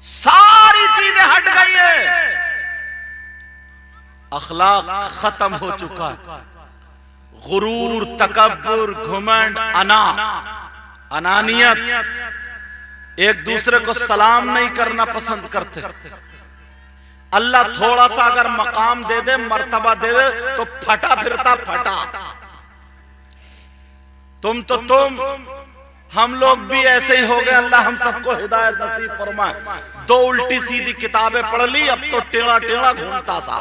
सारी चीजें हट गई है, अखलाक खत्म हो चुका है। गुरूर, तकब्बुर, घुमंड, अनानियत, एक दूसरे को सलाम नहीं करना पसंद करते। अल्लाह थोड़ा सा अगर मकाम दे दे, मर्तबा दे दे तो फटा फिरता फटा। तुम हम लोग भी ऐसे ही हो गए। अल्लाह हम सबको हिदायत नसीब फरमाए। 2 उल्टी सीधी किताबें पढ़ ली, अब तो टेढ़ा टेढ़ा घूमता सा,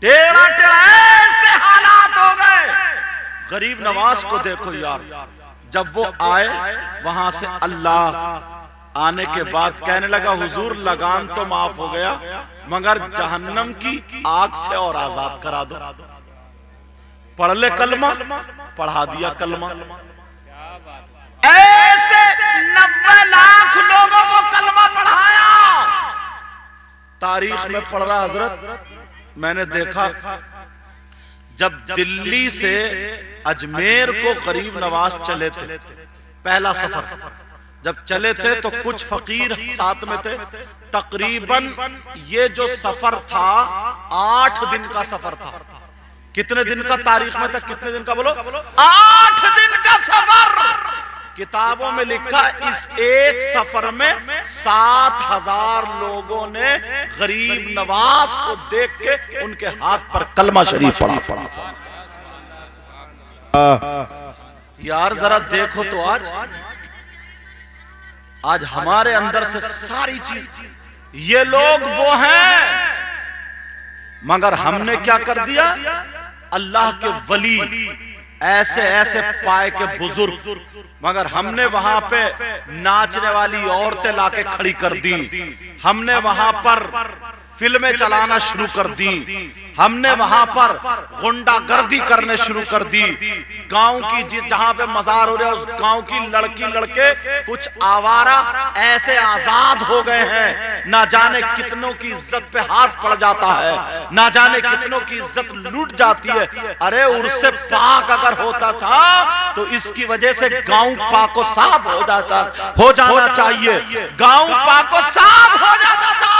टेढ़ा टेढ़ा ऐसे हालात हो गए। गरीब नवाज को देखो यार, जब वो आए वहां से, अल्लाह आने के बाद कहने लगा हुजूर लगान तो माफ हो गया, मगर जहन्नम की आग से और आजाद करा दो। पढ़ ले कलमा, पढ़ा दिया कलमा। ऐसे 90 लाख लोगों को कलमा पढ़ाया। तारीख में पढ़ रहा हजरत, मैंने देखा जब दिल्ली से अजमेर को गरीब नवाज चले थे, पहला सफर जब चले थे तो कुछ फकीर साथ में थे। तकरीबन ये जो सफर था 8 दिन का सफर था। कितने दिन का तारीख में था, कितने दिन का बोलो? 8 दिन का सफर। किताबों में लिखा, इस एक सफर में 7000 लोगों ने गरीब नवाज को देख के उनके हाथ पर कलमा शरीफ पढ़ा। यार जरा देखो तो आज हमारे अंदर से सारी चीज, ये लोग वो हैं, मगर हमने क्या कर दिया? अल्लाह के वली, ऐसे ऐसे पाए के बुजुर्ग, मगर हमने वहां पे नाचने वाली औरतें लाके खड़ी कर दी। हमने वहां पर फिल्में चलाना शुरू कर दी। हमने वहां पर गुंडागर्दी करने शुरू कर दी। गांव की जहां पे मजार हो रहे उस गांव की लड़की लड़के कुछ आवारा ऐसे आजाद हो गए हैं, ना जाने कितनों की इज्जत पे हाथ पड़ जाता है, ना जाने कितनों की इज्जत लूट जाती है। अरे उर्से पाक अगर होता था तो इसकी वजह से गांव पाको साफ हो जाना चाहिए। गांव पाको साफ हो जाता था,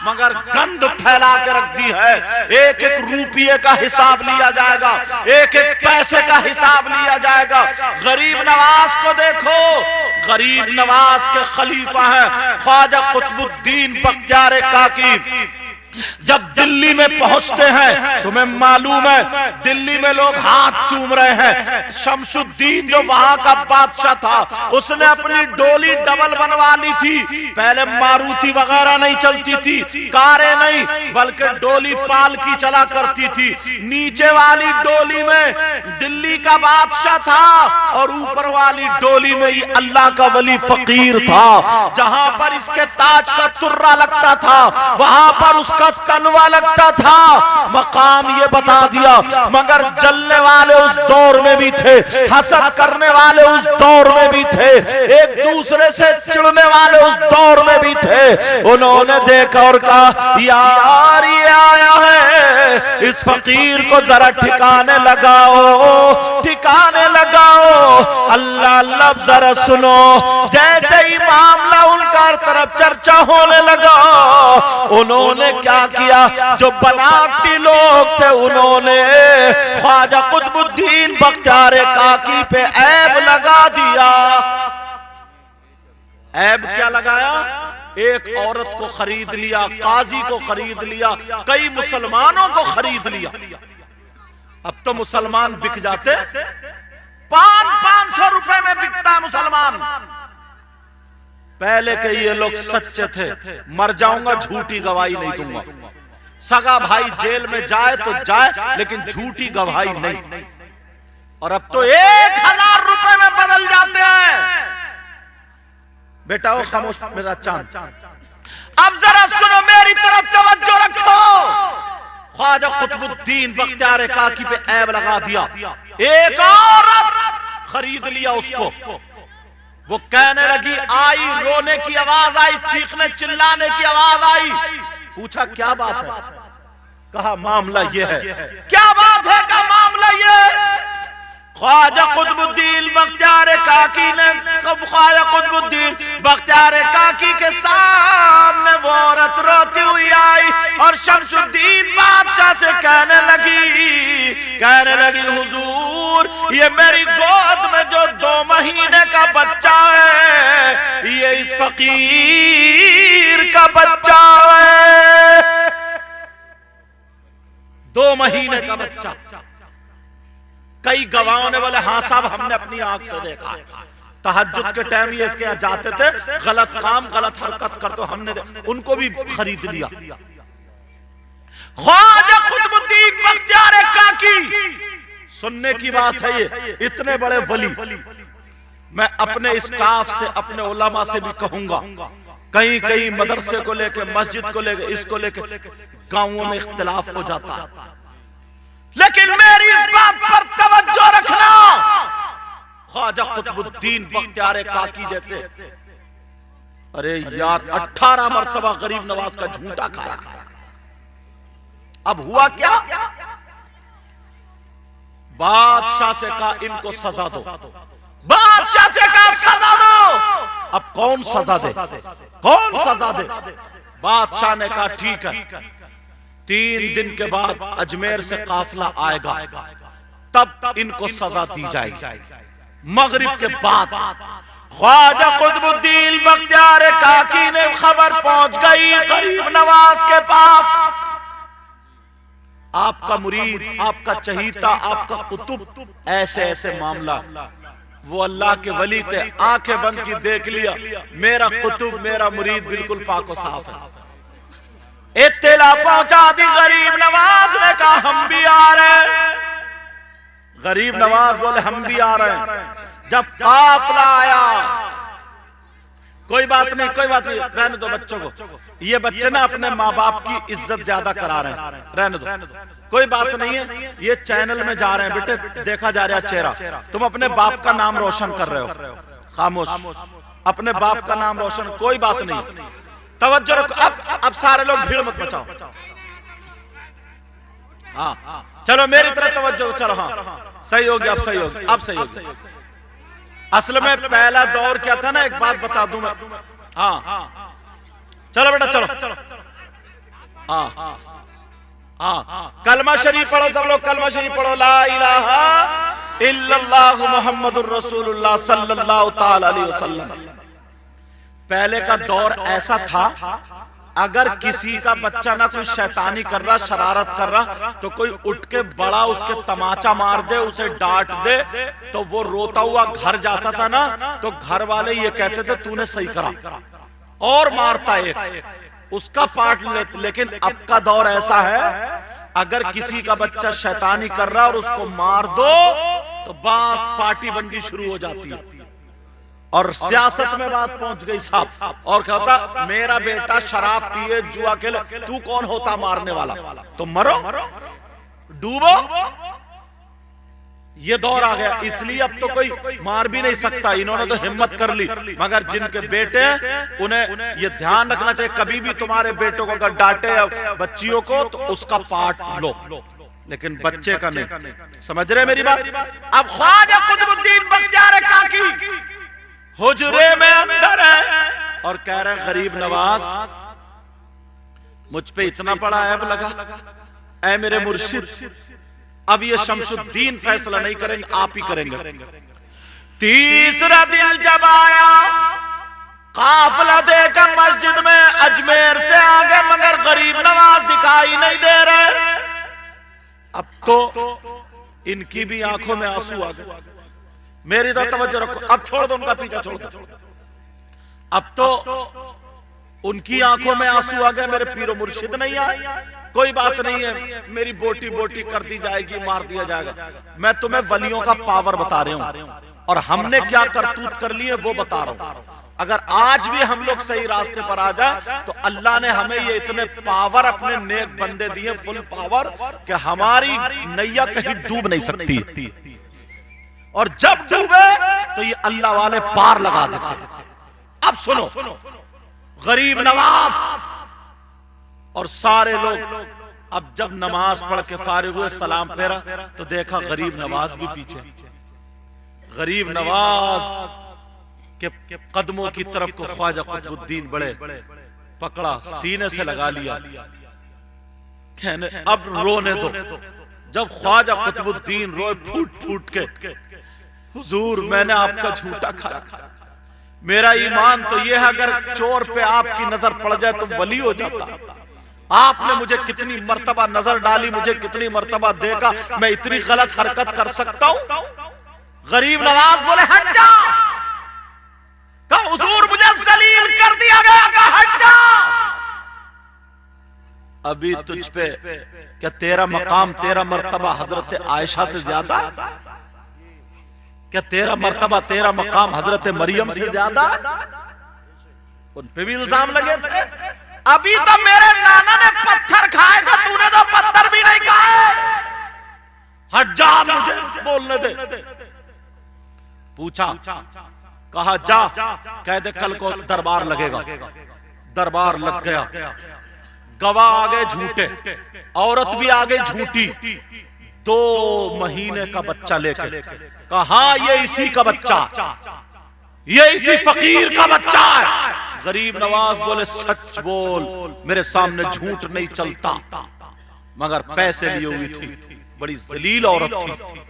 मगर गंद फैला के रख दी है। एक एक रुपये का हिसाब लिया जाएगा, एक एक पैसे का हिसाब लिया जाएगा। गरीब नवाज को देखो, गरीब नवाज के खलीफा है ख्वाजा कुतुबुद्दीन बख्तियार काकी। जब दिल्ली में पहुंचते हैं, तुम्हें मालूम है दिल्ली में लोग हाथ चूम रहे हैं। शमशुद्दीन जो वहां का बादशाह था, उसने अपनी डोली डबल बनवा ली थी। पहले मारुति वगैरह नहीं चलती थी, कारें नहीं, बल्कि डोली पालकी चला करती थी। नीचे वाली डोली में दिल्ली का बादशाह था और ऊपर वाली डोली में ही अल्लाह का वली फकीर था। जहां पर इसके ताज का तुर्रा लगता था, वहां पर उसका तलवा लगता था। मकाम ये बता दिया, मगर जलने वाले उस दौर में भी थे, हसद करने वाले उस दौर में भी थे, एक दूसरे से चिढ़ने वाले उस दौर में भी थे। उन्होंने देखा और कहा यार ये आया है, इस फकीर को जरा ठिकाने लगाओ, ठिकाने लगाओ। अल्लाह लफ्ज़ जरा सुनो। जैसे ही मामला उनका तरफ चर्चा होने लगा, उन्होंने क्या किया? जो बनावटी लोग थे उन्होंने ख्वाजा कुतुबुद्दीन बख्तियार काकी पे ऐब लगा दिया। ऐब क्या लगाया? एक औरत को खरीद लिया, काजी को खरीद लिया, कई मुसलमानों को खरीद लिया। अब तो मुसलमान बिक जाते, 500 रुपए में बिकता है मुसलमान। पहले के ये लोग सच्चे थे, मर जाऊंगा झूठी गवाही नहीं दूंगा। सगा भाई जेल में जाए तो जाए, लेकिन झूठी गवाही नहीं। और अब तो 1000 रुपए में बदल जाते हैं। बेटा वो खामोश मेरा चांद, अब जरा सुनो, मेरी तरफ तवज्जो रखो। ख्वाजा कुतुबुद्दीन बख्तियार काकी पे ऐब लगा दिया। एक औरत खरीद लिया उसको। वो कहने लगी, आई रोने की आवाज आई, चीखने चिल्लाने की आवाज आई। पूछा क्या बात है? कहा मामला ये है। क्या बात है? का मामला ये। ख्वाजा कुतुबुद्दीन बख्तियार काकी ने, ख्वाजा कुतुबुद्दीन बख्तियार काकी के सामने वो औरत रोती हुई आई और शमशुद्दीन बादशाह से कहने लगी हुजूर, ये मेरी गोद में जो 2 महीने का बच्चा है, ये इस फकीर का बच्चा है। 2 महीने का बच्चा। कई गवाहों ने बोले हाँ साहब, हमने अपनी आंख से देखा है, तहज्जुद के टाइम ये इसके यहाँ जाते थे, गलत काम गलत हरकत कर, तो हमने उनको भी खरीद लिया। ख्वाजा कुतुबुद्दीन बख्तियार काकी, सुनने की बात है ये, इतने बड़े वली। मैं अपने स्टाफ से, अपने उलमा से भी कहूंगा, कहीं कहीं मदरसे को लेके, मस्जिद को लेके, इसको लेके गांवों में इख्तिलाफ हो जाता है, लेकिन मेरी इस बात पर तवज्जो रखना, ख्वाजा कुतुबुद्दीन बख्तियार काकी जैसे, अरे यार 18 मरतबा गरीब नवाज का झूठा खाया। अब हुआ क्या, बादशाह से कहा इनको सजा दो, बादशाह से कहा सजा दो। अब कौन सजा दे, कौन सजा दे? बादशाह ने कहा ठीक है, 3 दिन के बाद अजमेर से काफिला आएगा, तब इनको सजा दी जाएगी। मगरिब के बाद ख्वाजा कुतुबुद्दीन बख्तियार काकी ने खबर पहुंच गई गरीब नवाज के पास, आपका मुरीद, आपका चहीता, आपका कुतुब, ऐसे ऐसे मामला। वो अल्लाह के वली थे, आंखें बंद की देख लिया, मेरा कुतुब, मेरा मुरीद बिल्कुल पाक और साफ है। इत्तला पहुंचा दी गरीब नवाज ने, कहा हम भी आ रहे हैं। गरीब नवाज बोले हम भी आ रहे हैं। जब काफिला आया, कोई बात नहीं, कोई बात नहीं, रहने दो बच्चों को, ये बच्चे ना अपने माँ बाप की इज्जत ज्यादा करा रहे हैं, रहने दो, कोई बात नहीं है, ये चैनल में जा रहे हैं बेटे, देखा जा रहा है चेहरा, तुम अपने बाप का नाम रोशन कर रहे हो, खामोश, अपने बाप का नाम रोशन, कोई बात नहीं, तवज्जो रखो। अब सारे लोग भीड़ मत मचाओ, हाँ चलो मेरी तरफ तवज्जो, चलो हाँ सही हो गया, अब सही हो गया, अब सही हो गया। असल में पहला दौर क्या था ना, एक बात बता दूं मैं, हाँ चलो बेटा चलो, हाँ हाँ कलमा शरीफ पढ़ो सब लोग, कलमा शरीफ पढ़ो, ला इलाहा इल्लल्लाह मुहम्मदुर रसूलुल्लाह सल्लल्लाहु ताला अलैहि वसल्लम। पहले का दौर ऐसा था, अगर किसी का बच्चा ना कोई शैतानी कर रहा, शरारत कर रहा, तो कोई उठ के बड़ा उसके तमाचा मार दे, उसे डांट दे, तो वो रोता हुआ घर जाता था ना, तो घर वाले ये कहते थे तूने सही करा, और मारता एक, उसका पार्ट लेते। लेकिन अब का दौर ऐसा है, अगर किसी का बच्चा शैतानी कर रहा और उसको मार दो, तो बस पार्टी बंदी शुरू हो जाती है। और सियासत में बात पहुंच गई साहब, और कहता मेरा बेटा शराब पिए, जुआ खेले, तू कौन होता मारने वाला, तो मरो, डूबो। ये दौर आ गया, इसलिए अब तो कोई मार भी नहीं सकता, इन्होंने तो हिम्मत कर ली। मगर जिनके बेटे हैं उन्हें ये ध्यान रखना चाहिए, कभी भी तुम्हारे बेटों को अगर डांटे या बच्चियों को, तो उसका पार्ट लो, लेकिन बच्चे का नहीं। समझ रहे मेरी बात? अब ख्वाजा कुतुबुद्दीन बख्तियार काकी हुजरे में अंदर है और कह रहे हैं गरीब नवाज, मुझ पे इतना बड़ा ऐब लगा, ऐ मेरे मुर्शिद, अब ये शमशुद्दीन फैसला नहीं करेंगे, आप ही करेंगे। तीसरा दिन जब आया, काफिला देखा मस्जिद में, अजमेर से आगे, मगर गरीब नवाज दिखाई नहीं दे रहे। अब तो इनकी भी आंखों में आंसू आ गए। मेरी तो तवज्जो रखो, अब छोड़ दो उनका पीछा, छोड़ दो। अब तो उनकी आंखों में आंसू आ गए, मेरे पीरो मुर्शिद नहीं आए। कोई बात नहीं है, मेरी बोटी बोटी कर दी जाएगी, मार दिया जाएगा। मैं तुम्हें वलियों का पावर बता रहा हूं, और हमने क्या करतूत कर ली है वो बता रहा हूं। अगर आज भी हम लोग सही रास्ते पर आ जाए, तो अल्लाह ने हमें ये इतने पावर अपने नेक बंदे दिए, फुल पावर, कि हमारी नैया कहीं डूब नहीं सकती, और जब डूबे तो ये अल्लाह वाले पार लगा देते हैं। अब सुनो, गरीब नवाज और सारे लोग, अब जब नमाज पढ़ के फारिग हुए, सलाम फेरा, तो देखा गरीब नवाज भी पीछे, गरीब नवाज के कदमों की तरफ को ख्वाजा कुतुबुद्दीन बड़े पकड़ा, सीने से लगा लिया, कहने अब रोने दो। जब ख्वाजा कुतुबुद्दीन रोए फूट फूट के, हुजूर मैंने आपका झूठा खाया, मेरा ईमान तो यह है अगर चोर पे आपकी नजर पड़ जाए तो वली हो जाता। आपने मुझे कितनी मर्तबा नजर डाली, मुझे कितनी मर्तबा देखा, मैं इतनी गलत हरकत कर सकता हूं? गरीब नवाज बोले हट जा। कहा हुजूर मुझे जलील कर दिया गया, कहा हट जा। अभी तुझ पे क्या तेरा मकाम, तेरा मर्तबा हजरत आयशा से ज्यादा? क्या तेरा मर्तबा, तेरा मकाम हजरत मरियम से ज्यादा? उन पे भी इल्जाम लगे थे। अभी तो मेरे नाना ने पत्थर खाए थे, तूने तो पत्थर भी नहीं खाए। हट जा, मुझे बोलने दे। पूछा, कहा जा, कह दे कल को दरबार लगेगा। दरबार लग गया, गवाह आ गए झूठे, औरत भी आ गई झूठी। 2 महीने का बच्चा लेकर कहा ये इसी का बच्चा, ये इसी फकीर का बच्चा है। गरीब नवाज बोले सच बोल, मेरे सामने झूठ नहीं चलता। मगर पैसे लिए हुई थी, बड़ी जलील औरत थी,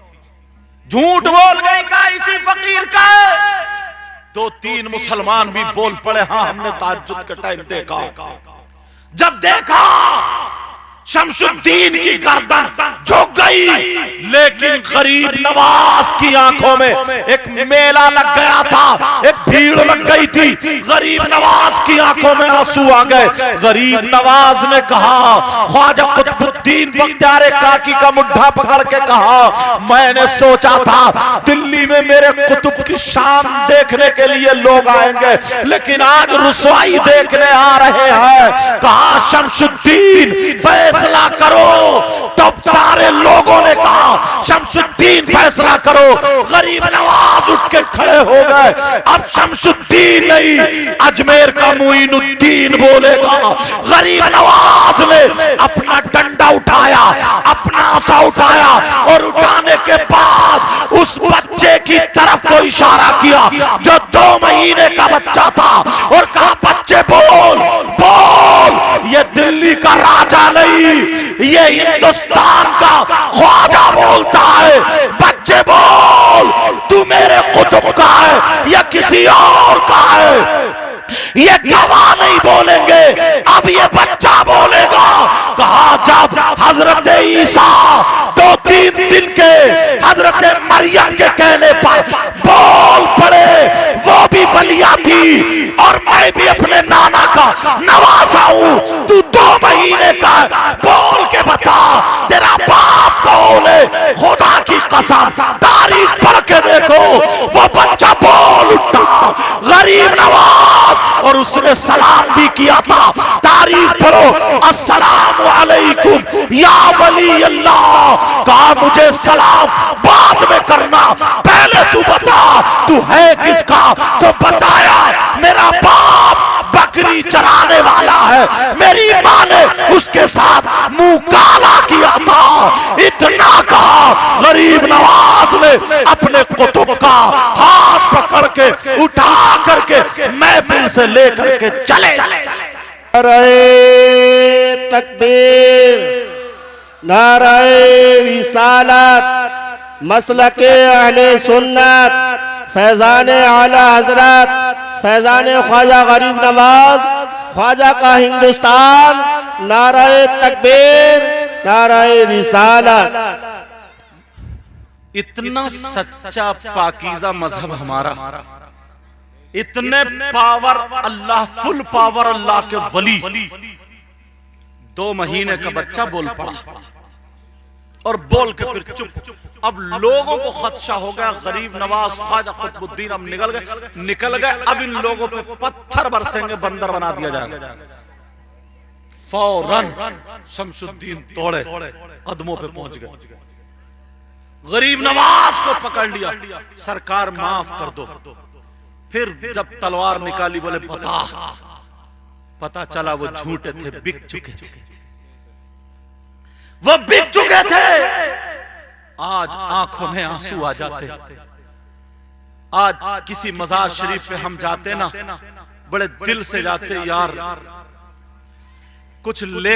झूठ बोल गई का इसी फकीर का है। 2-3 मुसलमान भी बोल पड़े, हाँ हमने ताज्जुद के टाइम देखा। जब देखा शमशुद्दीन की गर्दन झुक गई, लेकिन गरीब नवाज की आंखों में एक मेला लग गया था, एक भीड़ लग गई थी। गरीब नवाज की आंखों में आंसू आ गए। गरीब नवाज ने कहा, ख्वाजा कुतुबुद्दीन बख्तियार काकी का मुट्ठा पकड़ के कहा, मैंने सोचा था दिल्ली में मेरे कुतुब की शान देखने के लिए लोग आएंगे, लेकिन आज रुसवाई देखने आ रहे हैं। कहा शमशुद्दीन फैसला करो। तब सारे लोगों ने कहा शमशुद्दीन फैसला करो। गरीब नवाज उठ के खड़े हो गए। अब शमशुद्दीन नहीं, अजमेर का मुईनुद्दीन बोलेगा। गरीब नवाज ने अपना डंडा उठाया, अपना आसा उठाया, और उठाने के बाद उस बच्चे की तरफ को इशारा किया जो 2 महीने का बच्चा था, और कहा बच्चे बोल बोल, ये दिल्ली का राजा नहीं, ये हिंदुस्तान का ख्वाजा बोलता है। बच्चे बोल, तू मेरे कुतुब का है या किसी और का है? ये गवाह नहीं बोलेंगे, अब ये बच्चा बोलेगा। कहा जब हजरत ईसा 2-3 दिन के हजरत मरियम के कहने पर बोल पड़े, वो भी वलिया थी और मैं भी अपने नाना का नवासा हूं। तू 2 महीने का बोल के बता, तेरा बाप कौन है? खुदा की कसम तारीख पढ़ के देखो, वो बच्चा बोल उठा, गरीब नवाज, और उसने सलाम भी किया था। तारीख पढ़ो, अस्सलाम वालेकुम या वली अल्लाह। कहा मुझे सलाम बाद में करना, पहले तू बता तू है किसका? तो बताया मेरा बाप बकरी चराने वाला है, मेरी माँ ने उसके साथ मुंह काला किया था। इतना कहा, गरीब नवाज ने अपने कुतुब का हाथ पकड़ के उठा करके महफिल से लेकर के चले। नारे तकबीर, नारे रिसालत, मसलके अहले सुन्नत, फैजान आला हजरत, फैजान ख्वाजा गरीब नवाज, ख्वाजा का हिंदुस्तान। नारे तकबीर, नारे रिसालत। इतना सच्चा पाकीज़ा मजहब हमारा, इतने पावर अल्लाह, फुल पावर अल्लाह के वली। 2 महीने का बच्चा बोल पड़ा और बोल के फिर चुप। अब लोगों को खदशा हो गया, गरीब नवाज ख्वाजा कुतुबुद्दीन अब निकल गए। अब इन लोगों पे पत्थर बरसेंगे, बंदर बना दिया जाएगा। फौरन शमशुद्दीन तोड़े, कदमों पे पहुंच गए, गरीब नवाज को पकड़ लिया। सरकार माफ कर दो। फिर जब तलवार निकाली, बोले बता। पता चला वो झूठे थे, बिक चुके थे, वो बिक चुके थे। आज आंखों में आंसू आ जाते, आज किसी मजार शरीफ पे हम जाते ना, बड़े दिल से जाते यार, कुछ लेकर